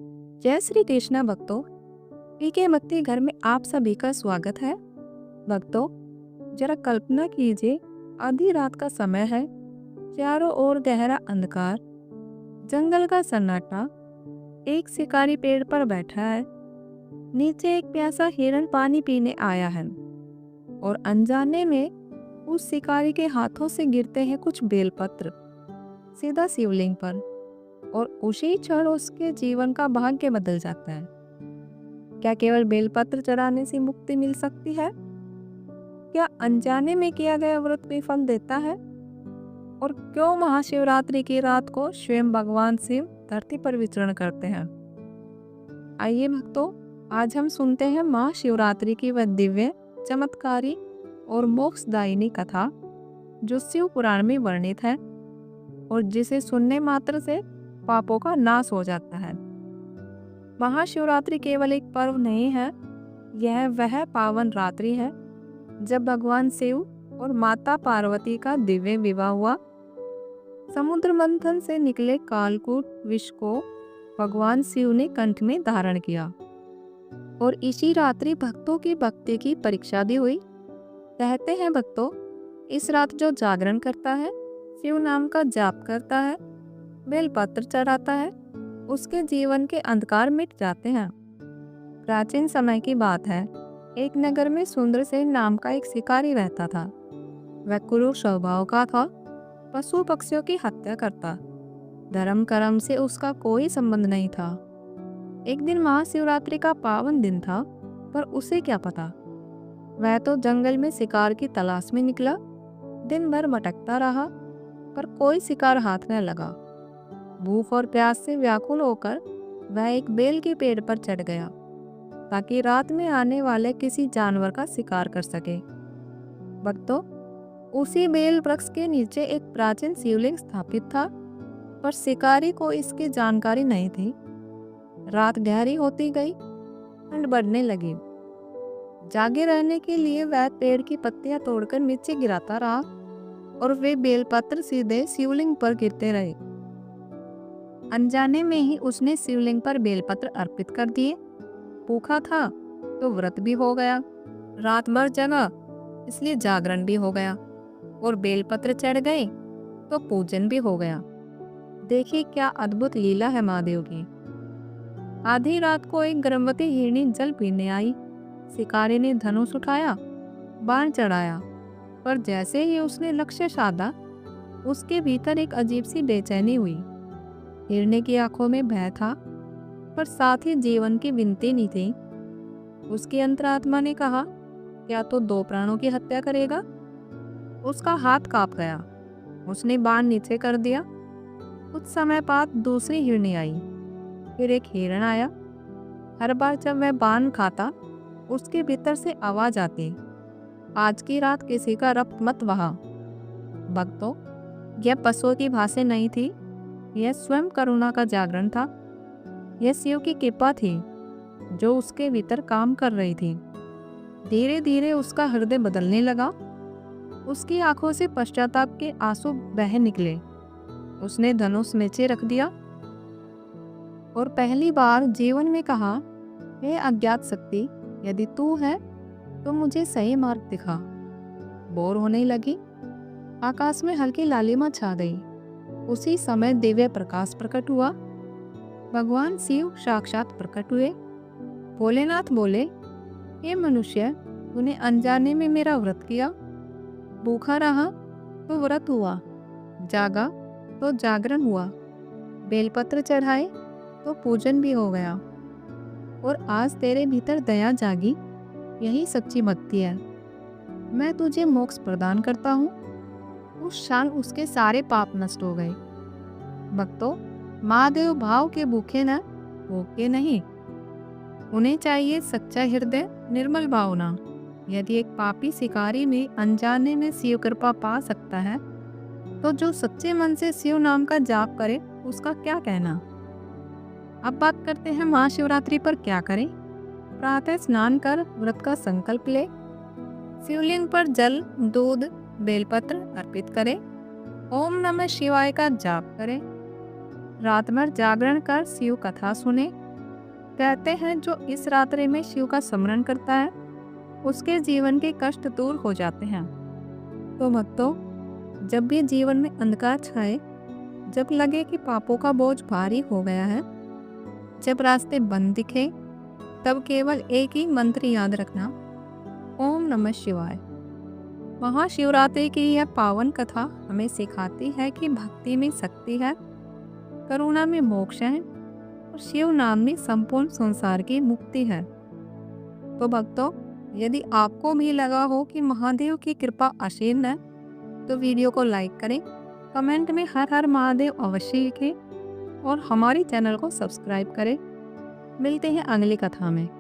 जय श्री कृष्णा भक्तों। पीके भक्ति घर में आप सभी का स्वागत है। भक्तों, जरा कल्पना कीजिए, आधी रात का समय है, चारों ओर गहरा अंधकार, जंगल का सन्नाटा। एक शिकारी पेड़ पर बैठा है, नीचे एक प्यासा हिरन पानी पीने आया है और अनजाने में उस शिकारी के हाथों से गिरते हैं कुछ बेलपत्र सीधा शिवलिंग पर, और उसी क्षण उसके जीवन का भाग्य बदल जाता है। क्या केवल बेलपत्र चढ़ाने से मुक्ति मिल सकती है? क्या अनजाने में किया गया व्रत भी फल देता है? और क्यों महाशिवरात्रि की रात को स्वयं भगवान शिव धरती पर विचरण करते हैं? आइए भक्तों, आज हम सुनते हैं महाशिवरात्रि की वह दिव्य, चमत्कारी और मोक्षदायिनी कथा जो शिव पुराण में वर्णित है और जिसे सुनने मात्र से पापों का नाश हो जाता है। महाशिवरात्रि केवल एक पर्व नहीं है, यह वह पावन रात्रि है जब भगवान शिव और माता पार्वती का दिव्य विवाह हुआ। समुद्र मंथन से निकले कालकूट विष को भगवान शिव ने कंठ में धारण किया और इसी रात्रि भक्तों की भक्ति की परीक्षा भी हुई। कहते हैं भक्तों, इस रात जो जागरण करता है, शिव नाम का जाप करता है, बेलपत्र चढ़ाता है, उसके जीवन के अंधकार मिट जाते हैं। प्राचीन समय की बात है, एक नगर में सुंदरसेन नाम का एक शिकारी रहता था। वह क्रूर स्वभाव का था, पशु पक्षियों की हत्या करता। धर्म कर्म से उसका कोई संबंध नहीं था। एक दिन महाशिवरात्रि का पावन दिन था, पर उसे क्या पता, वह तो जंगल में शिकार की तलाश में निकला। दिन भर भटकता रहा, पर कोई शिकार हाथ न लगा। भूख और प्यास से व्याकुल होकर वह एक बेल के पेड़ पर चढ़ गया ताकि रात में आने वाले किसी जानवर का शिकार कर सके। भक्तों, उसी बेल वृक्ष के नीचे एक प्राचीन शिवलिंग स्थापित था, पर शिकारी को इसकी जानकारी नहीं थी। रात गहरी होती गई, ठंड बढ़ने लगी। जागे रहने के लिए वह पेड़ की पत्तियां तोड़कर नीचे गिराता रहा और वे बेलपत्र सीधे शिवलिंग पर गिरते रहे। अनजाने में ही उसने शिवलिंग पर बेलपत्र अर्पित कर दिए। भूखा था तो व्रत भी हो गया, रात भर जगा इसलिए जागरण भी हो गया, और बेलपत्र चढ़ गए तो पूजन भी हो गया। देखिए क्या अद्भुत लीला है महादेव की। आधी रात को एक गर्भवती हिरनी जल पीने आई। शिकारी ने धनुष उठाया, बाण चढ़ाया, पर जैसे ही उसने लक्ष्य साधा, उसके भीतर एक अजीब सी बेचैनी हुई। हिरनी की आंखों में भय था, पर साथ ही जीवन की विनती नहीं थी। उसकी अंतरात्मा ने कहा, क्या तो दो प्राणों की हत्या करेगा? उसका हाथ कांप गया, उसने बाण नीचे कर दिया। कुछ समय बाद दूसरी हिरनी आई, फिर एक हिरण आया। हर बार जब वह बाण खाता, उसके भीतर से आवाज आती, आज की रात किसी का रक्त मत बहा। भक्तों, यह पशुओं की भाषा नहीं थी, यह स्वयं करुणा का जागरण था। यह शिव की कृपा थी जो उसके भीतर काम कर रही थी। धीरे धीरे उसका हृदय बदलने लगा, उसकी आंखों से पश्चाताप के आंसू बह निकले। उसने धनुष नीचे रख दिया और पहली बार जीवन में कहा, हे अज्ञात शक्ति, यदि तू है तो मुझे सही मार्ग दिखा। बोर होने लगी, आकाश में हल्की लालिमा छा गई। उसी समय दिव्य प्रकाश प्रकट हुआ। भगवान शिव साक्षात प्रकट हुए। भोलेनाथ बोले, हे मनुष्य, तूने अनजाने में मेरा व्रत किया। भूखा रहा तो व्रत हुआ, जागा तो जागरण हुआ, बेलपत्र चढ़ाए तो पूजन भी हो गया, और आज तेरे भीतर दया जागी। यही सच्ची भक्ति है। मैं तुझे मोक्ष प्रदान करता हूँ। उस क्षण उसके सारे पाप नष्ट हो गए। भक्तों, महादेव भाव के भूखे न, भूखे नहीं। उन्हें चाहिए सच्चा हृदय, निर्मल भावना। यदि एक पापी शिकारी में अनजाने में शिव कृपा पा सकता है, तो जो सच्चे मन से शिव नाम का जाप करे उसका क्या कहना। अब बात करते हैं महाशिवरात्रि पर क्या करें। प्रातः स्नान कर व्रत का संकल्प ले। शिवलिंग पर जल, दूध, बेलपत्र अर्पित करें। ओम नमः शिवाय का जाप करें। रात भर जागरण कर शिव कथा सुने। कहते हैं जो इस रात्रि में शिव का स्मरण करता है उसके जीवन के कष्ट दूर हो जाते हैं। तो भक्तों, जब भी जीवन में अंधकार छाए, जब लगे कि पापों का बोझ भारी हो गया है, जब रास्ते बंद दिखे, तब केवल एक ही मंत्र याद रखना, ओम नमः शिवाय। महाशिवरात्रि की यह पावन कथा हमें सिखाती है कि भक्ति में शक्ति है, करुणा में मोक्ष है और शिव नाम में संपूर्ण संसार की मुक्ति है। तो भक्तों, यदि आपको भी लगा हो कि महादेव की कृपा असीम है, तो वीडियो को लाइक करें, कमेंट में हर हर महादेव अवश्य लिखें और हमारी चैनल को सब्सक्राइब करें। मिलते हैं अगली कथा में।